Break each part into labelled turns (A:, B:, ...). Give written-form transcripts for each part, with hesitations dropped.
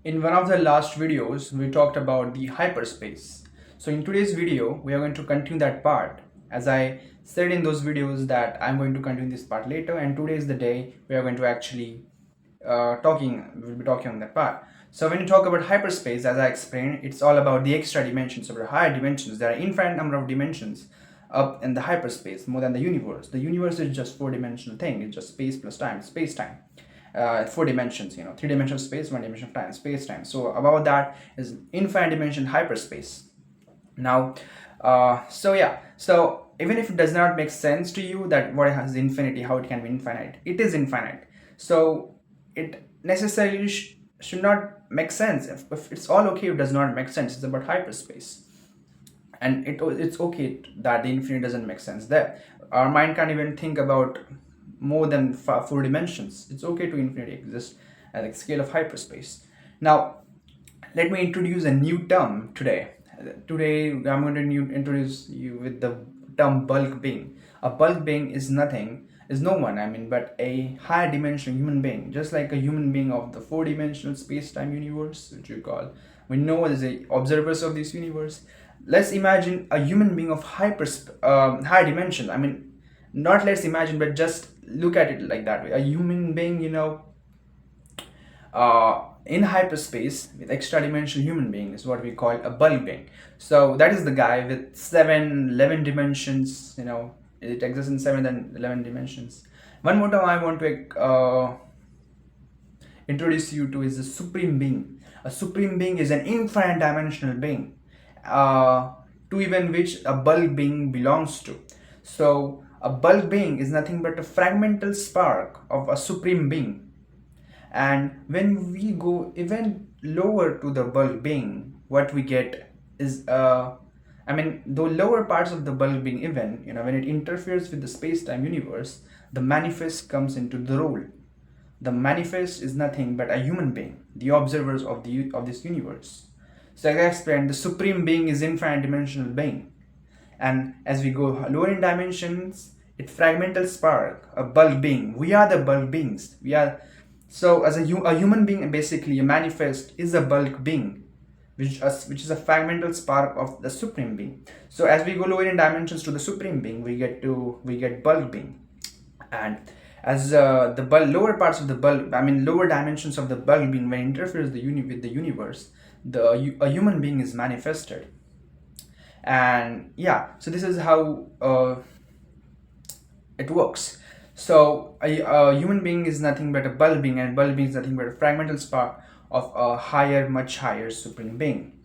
A: In one of the last videos, we talked about the hyperspace. So in today's video, we are going to continue that part. As I said in those videos that I'm going to continue this part later, and today is the day we are going to actually we'll be talking on that part. So when you talk about hyperspace, as I explained, it's all about the extra dimensions, or higher dimensions. There are infinite number of dimensions up in the hyperspace, more than the universe. The universe is just four-dimensional thing. It's just space plus time, space-time. Four dimensions, three dimension of space, one dimension of time, space-time. So above that is infinite dimension hyperspace. Now, so even if it does not make sense to you that what has infinity, how it can be infinite, it is infinite. So it necessarily should not make sense. If it's all okay, it does not make sense. It's about hyperspace, and it's okay that the infinity doesn't make sense there. Our mind can't even think about more than four dimensions. It's okay to infinity exist at the scale of hyperspace. Now, let me introduce a new term today. Today, I'm going to introduce you with the term bulk being. A bulk being is nothing, is no one, but a higher dimensional human being, just like a human being of the four-dimensional space-time universe, which we call. We know as the observers of this universe. Let's imagine a human being of higher dimensions. Not let's imagine, but just look at it like that way. A human being, in hyperspace with extra dimensional human being is what we call a bulk being. So that is the guy with 11 dimensions. It exists in 7 and 11 dimensions. One more time I want to introduce you to is the supreme being. A supreme being is an infinite dimensional being, to even which a bulk being belongs to. So a bulk being is nothing but a fragmental spark of a supreme being. And when we go even lower to the bulk being, what we get is the lower parts of the bulk being, even when it interferes with the space-time universe, the manifest comes into the role. The manifest is nothing but a human being, the observers of this universe. So as I explained, the supreme being is infinite dimensional being, and as we go lower in dimensions, it fragmental spark, a bulk being. We are the bulk beings. We are. So as a human being, basically a manifest is a bulk being, which is a fragmental spark of the supreme being. So as we go lower in dimensions to the supreme being, we get bulk being. And as lower parts of the bulk, lower dimensions of the bulk being, when it interferes with the universe, a human being is manifested. And yeah, so this is how it works. So a human being is nothing but a bulk being, and bulk being is nothing but a fragmental spark of a much higher supreme being.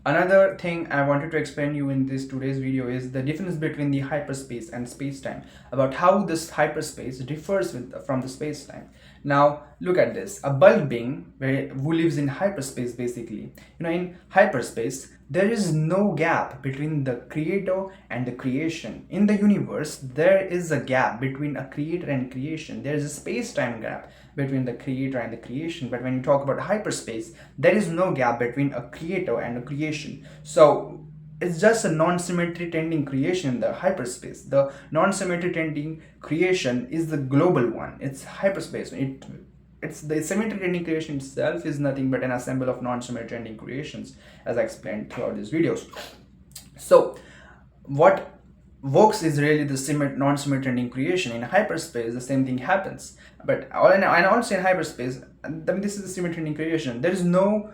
A: Another thing I wanted to explain you in this today's video is the difference between the hyperspace and space-time, about how this hyperspace differs from the space-time. Now look at this. A bulk being who lives in hyperspace, basically, in hyperspace there is no gap between the creator and the creation. In the universe, there is a gap between a creator and creation. There is a space-time gap between the creator and the creation. But when you talk about hyperspace, there is no gap between a creator and a creation. So it's just a non-symmetry tending creation in the hyperspace. The non-symmetry tending creation is the global one. It's hyperspace. It's the symmetry tending creation itself is nothing but an assemble of non-symmetry tending creations, as I explained throughout these videos. So what works is really the non-symmetry tending creation. In hyperspace, the same thing happens. But also in hyperspace, this is the symmetry tending creation. There is no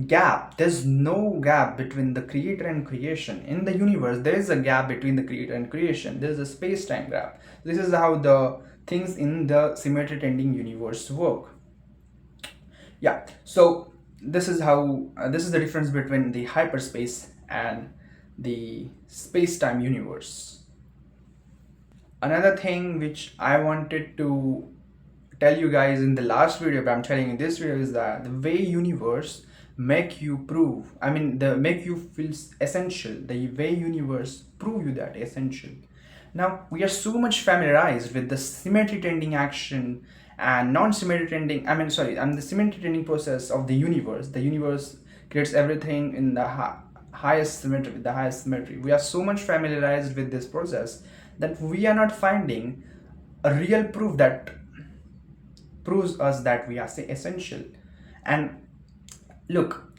A: gap. There's no gap between the creator and creation. In the universe, there is a gap between the creator and creation. There's a space-time gap. This is how the things in the symmetry tending universe work. Yeah, so this is the difference between the hyperspace and the space-time universe. Another thing which I wanted to tell you guys in the last video, but I'm telling you this video, is that the way universe make you feel essential, the way universe prove you that essential. Now we are so much familiarized with the symmetry tending action and non-symmetry tending, the symmetry tending process of the universe. The universe creates everything in the highest symmetry, with the highest symmetry. We are so much familiarized with this process that we are not finding a real proof that proves us that we are essential. And Look,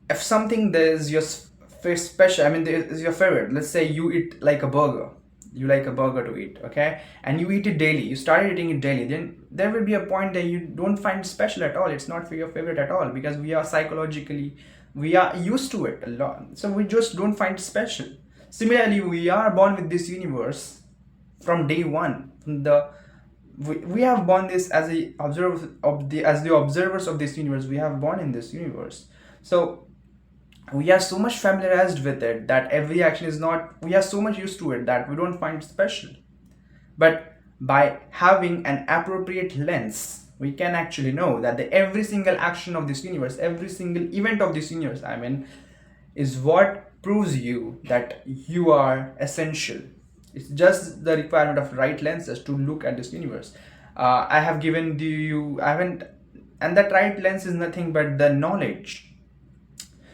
A: if something there is your special, I mean, there is your favorite. Let's say you eat like a burger. You like a burger to eat, okay? And you eat it daily. You started eating it daily. Then there will be a point that you don't find special at all. It's not for your favorite at all because we are psychologically, we are used to it a lot. So we just don't find special. Similarly, we are born with this universe from day one. From the we have born this as a observer of the as the observers of this universe. We have born in this universe. So we are so much familiarized with it that every action is not, we are so much used to it that we don't find it special. But by having an appropriate lens, we can actually know that every single action of this universe, every single event of this universe, I mean, is what proves you that you are essential. It's just the requirement of right lenses to look at this universe. I have given you, I haven't, and that right lens is nothing but the knowledge.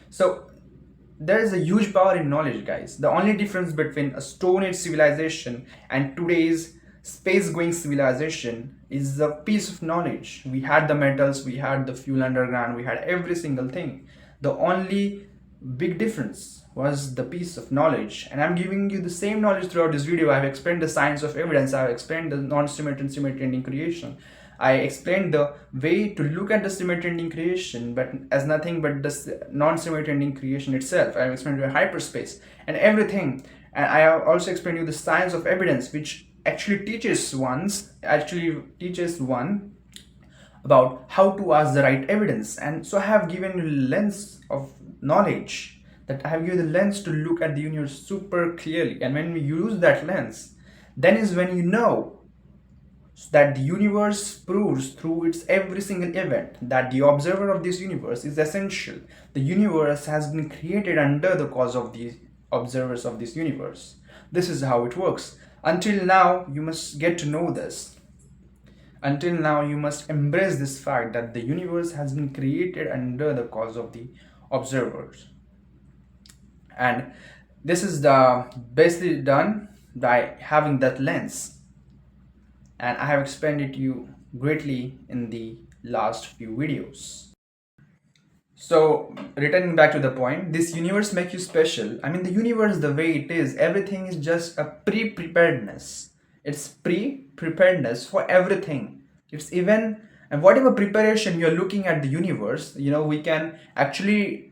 A: So there is a huge power in knowledge, guys. The only difference between a Stone Age civilization and today's space-going civilization is the piece of knowledge. We had the metals, we had the fuel underground, we had every single thing. The only big difference was the piece of knowledge. And I'm giving you the same knowledge throughout this video. I've explained the science of evidence, I've explained the non-symmetry and symmetry ending creation. I explained the way to look at the symmetry ending creation, but as nothing but the non-symmetry ending creation itself. I explained you hyperspace and everything. And I have also explained you the science of evidence, which actually teaches one about how to ask the right evidence. And so I have given you a lens of knowledge, that I have given the lens to look at the universe super clearly. And when we use that lens, then is when you know that the universe proves through its every single event that the observer of this universe is essential. The universe has been created under the cause of the observers of this universe. This is how it works. Until now, you must get to know this. Until now, you must embrace this fact that the universe has been created under the cause of the observers. And this is basically done by having that lens. And I have explained it to you greatly in the last few videos. So returning back to the point, this universe makes you special. I mean, the universe, the way it is, everything is just a pre-preparedness. It's pre-preparedness for everything. It's even, and whatever preparation you're looking at the universe, we can actually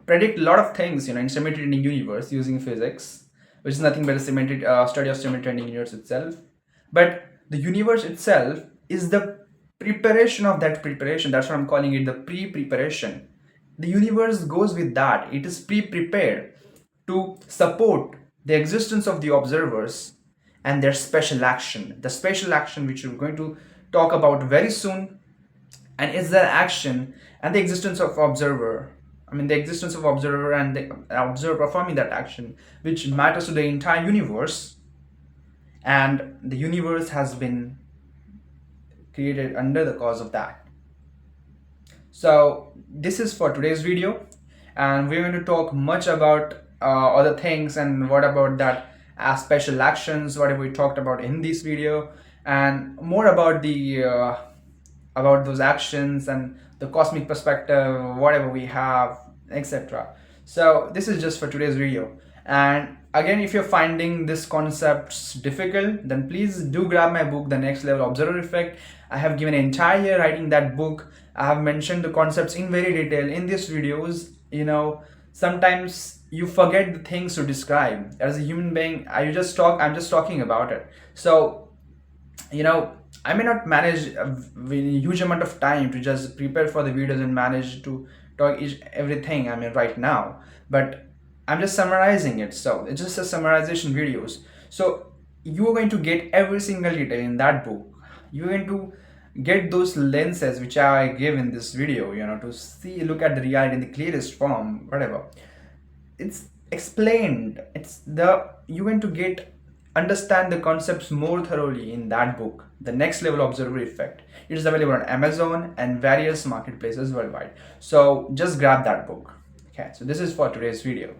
A: predict a lot of things, in symmetry ending universe using physics, which is nothing but a study of symmetry ending universe itself. But the universe itself is the preparation of that preparation. That's what I'm calling it, the pre-preparation. The universe goes with that. It is pre-prepared to support the existence of the observers and their special action. The special action which we're going to talk about very soon, and it's their action and the existence of observer. I mean, the existence of observer and the observer performing that action, which matters to the entire universe. And the universe has been created under the cause of that. So this is for today's video, and we're going to talk much about other things and what about that special actions, whatever we talked about in this video, and more about the about those actions and the cosmic perspective, whatever we have, etc. So this is just for today's video. And again, if you're finding this concepts difficult, then please do grab my book, The Next Level Observer Effect. I have given an entire year writing that book. I have mentioned the concepts in very detail in these videos. Sometimes you forget the things to describe. As a human being, I'm just talking about it. So, I may not manage a huge amount of time to just prepare for the videos and manage to talk everything, right now. But I'm just summarizing it. So it's just a summarization videos. So you're going to get every single detail in that book. You're going to get those lenses which I give in this video, to look at the reality in the clearest form, whatever. It's explained. You're going to understand the concepts more thoroughly in that book, The Next Level Observer Effect. It is available on Amazon and various marketplaces worldwide. So just grab that book. Okay, so this is for today's video.